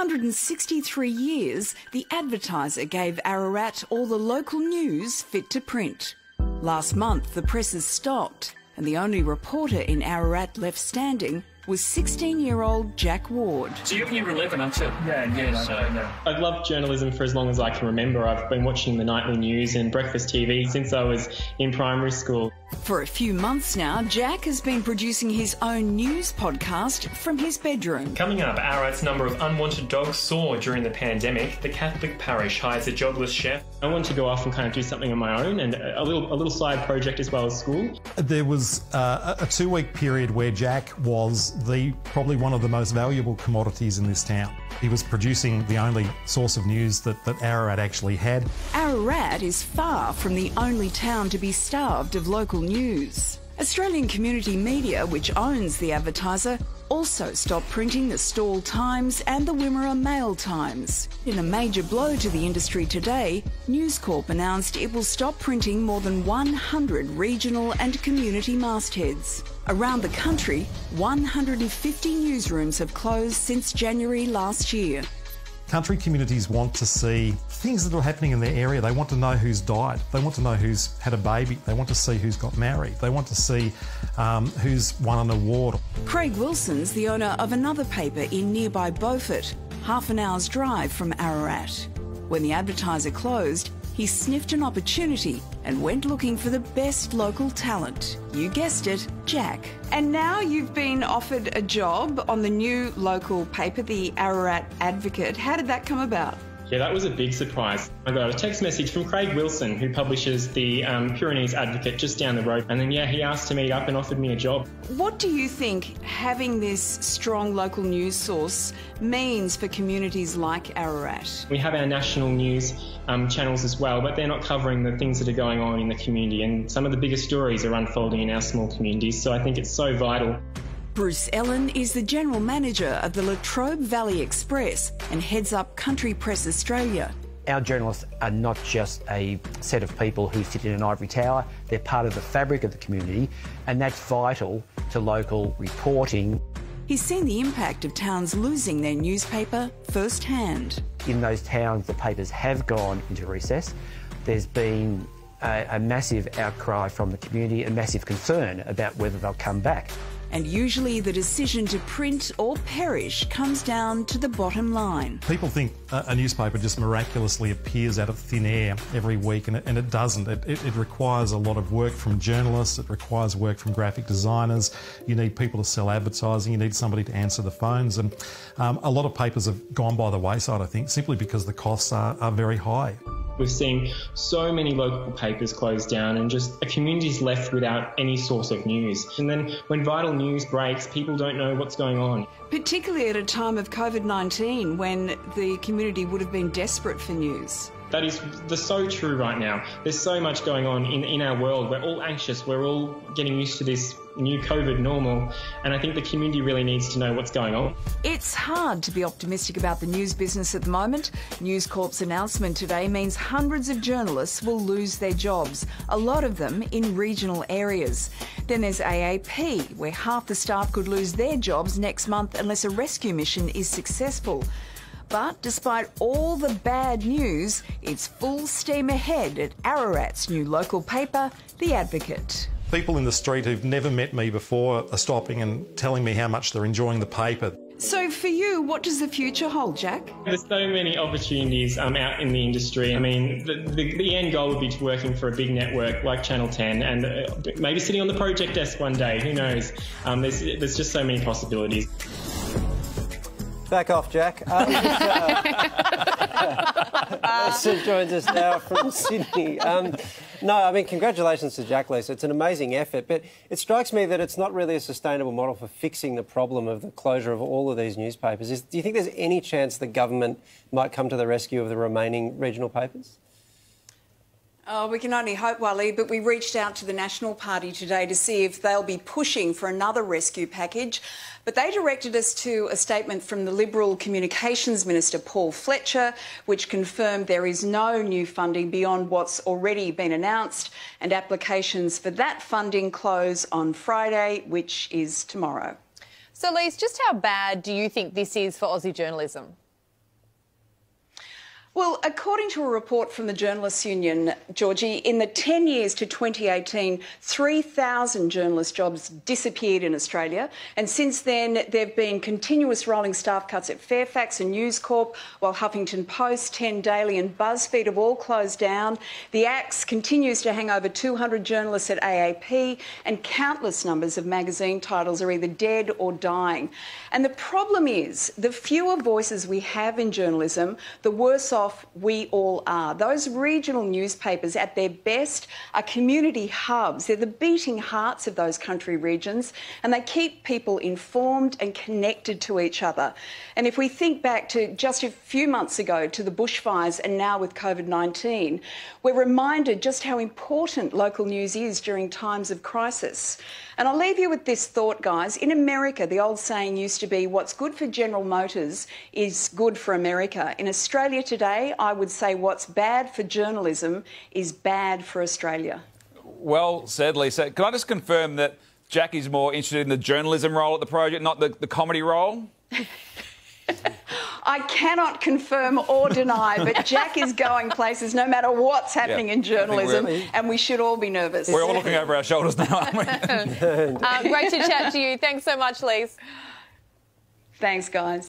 163 years, the Advertiser gave Ararat all the local news fit to print. Last month, the presses stopped, and the only reporter in Ararat left standing was 16-year-old Jack Ward. So you were 11, aren't you? Yeah. I've loved journalism for as long as I can remember. I've been watching the nightly news and breakfast TV since I was in primary school. For a few months now, Jack has been producing his own news podcast from his bedroom. Coming up, Ararat's number of unwanted dogs soared during the pandemic. The Catholic parish hires a jobless chef. I wanted to go off and kind of do something on my own, and a little side project as well as school. There was a 2-week period where Jack was probably one of the most valuable commodities in this town. He was producing the only source of news that Ararat actually had. Ararat is far from the only town to be starved of local news. Australian Community Media, which owns the Advertiser, also stopped printing the Stawell Times and the Wimmera Mail Times. In a major blow to the industry today, News Corp announced it will stop printing more than 100 regional and community mastheads. Around the country, 150 newsrooms have closed since January last year. Country communities want to see things that are happening in their area. They want to know who's died. They want to know who's had a baby. They want to see who's got married. They want to see who's won an award. Craig Wilson's the owner of another paper in nearby Beaufort, half an hour's drive from Ararat. When the Advertiser closed, he sniffed an opportunity and went looking for the best local talent. You guessed it, Jack. And now you've been offered a job on the new local paper, the Ararat Advocate. How did that come about? Yeah, that was a big surprise. I got a text message from Craig Wilson, who publishes the Pyrenees Advocate just down the road. And then, he asked to meet up and offered me a job. What do you think having this strong local news source means for communities like Ararat? We have our national news channels as well, but they're not covering the things that are going on in the community. And some of the biggest stories are unfolding in our small communities. So I think it's so vital. Bruce Ellen is the General Manager of the Latrobe Valley Express and heads up Country Press Australia. Our journalists are not just a set of people who sit in an ivory tower. They're part of the fabric of the community, and that's vital to local reporting. He's seen the impact of towns losing their newspaper firsthand. In those towns, the papers have gone into recess. There's been a massive outcry from the community, a massive concern about whether they'll come back. And usually the decision to print or perish comes down to the bottom line. People think a newspaper just miraculously appears out of thin air every week, and it doesn't. It requires a lot of work from journalists, it requires work from graphic designers, you need people to sell advertising, you need somebody to answer the phones, and a lot of papers have gone by the wayside, I think, simply because the costs are very high. We've seen so many local papers close down and just a community's left without any source of news. And then when vital news breaks, people don't know what's going on. Particularly at a time of COVID-19 when the community would have been desperate for news. That is so true right now. There's so much going on in our world. We're all anxious. We're all getting used to this new COVID normal. And I think the community really needs to know what's going on. It's hard to be optimistic about the news business at the moment. News Corp's announcement today means hundreds of journalists will lose their jobs, a lot of them in regional areas. Then there's AAP, where half the staff could lose their jobs next month unless a rescue mission is successful. But despite all the bad news, it's full steam ahead at Ararat's new local paper, The Advocate. People in the street who've never met me before are stopping and telling me how much they're enjoying the paper. So for you, what does the future hold, Jack? There's so many opportunities out in the industry. I mean, the end goal would be to working for a big network like Channel 10 and maybe sitting on the project desk one day, who knows? There's just so many possibilities. Back off, Jack. Lisa joins us now from Sydney. No, I mean, congratulations to Jack, Lisa. It's an amazing effort, but it strikes me that it's not really a sustainable model for fixing the problem of the closure of all of these newspapers. Do you think there's any chance the government might come to the rescue of the remaining regional papers? Oh, we can only hope, Wally, but we reached out to the National Party today to see if they'll be pushing for another rescue package. But they directed us to a statement from the Liberal Communications Minister, Paul Fletcher, which confirmed there is no new funding beyond what's already been announced, and applications for that funding close on Friday, which is tomorrow. So, Lise, just how bad do you think this is for Aussie journalism? Well, according to a report from the Journalists Union, Georgie, in the 10 years to 2018, 3,000 journalist jobs disappeared in Australia. And since then, there have been continuous rolling staff cuts at Fairfax and News Corp, while Huffington Post, 10 Daily and BuzzFeed have all closed down. The axe continues to hang over 200 journalists at AAP, and countless numbers of magazine titles are either dead or dying. And the problem is, the fewer voices we have in journalism, the worse off we all are. Those regional newspapers at their best are community hubs. They're the beating hearts of those country regions, and they keep people informed and connected to each other. And if we think back to just a few months ago to the bushfires and now with COVID-19, we're reminded just how important local news is during times of crisis. And I'll leave you with this thought, guys. In America, the old saying used to be, what's good for General Motors is good for America. In Australia today, I would say what's bad for journalism is bad for Australia. Well said, Lisa. Can I just confirm that Jackie's more interested in the journalism role at the project, not the comedy role? I cannot confirm or deny, but Jack is going places no matter what's happening in journalism, and we should all be nervous. We're all looking over our shoulders now, aren't we? Great to chat to you. Thanks so much, Lise. Thanks, guys.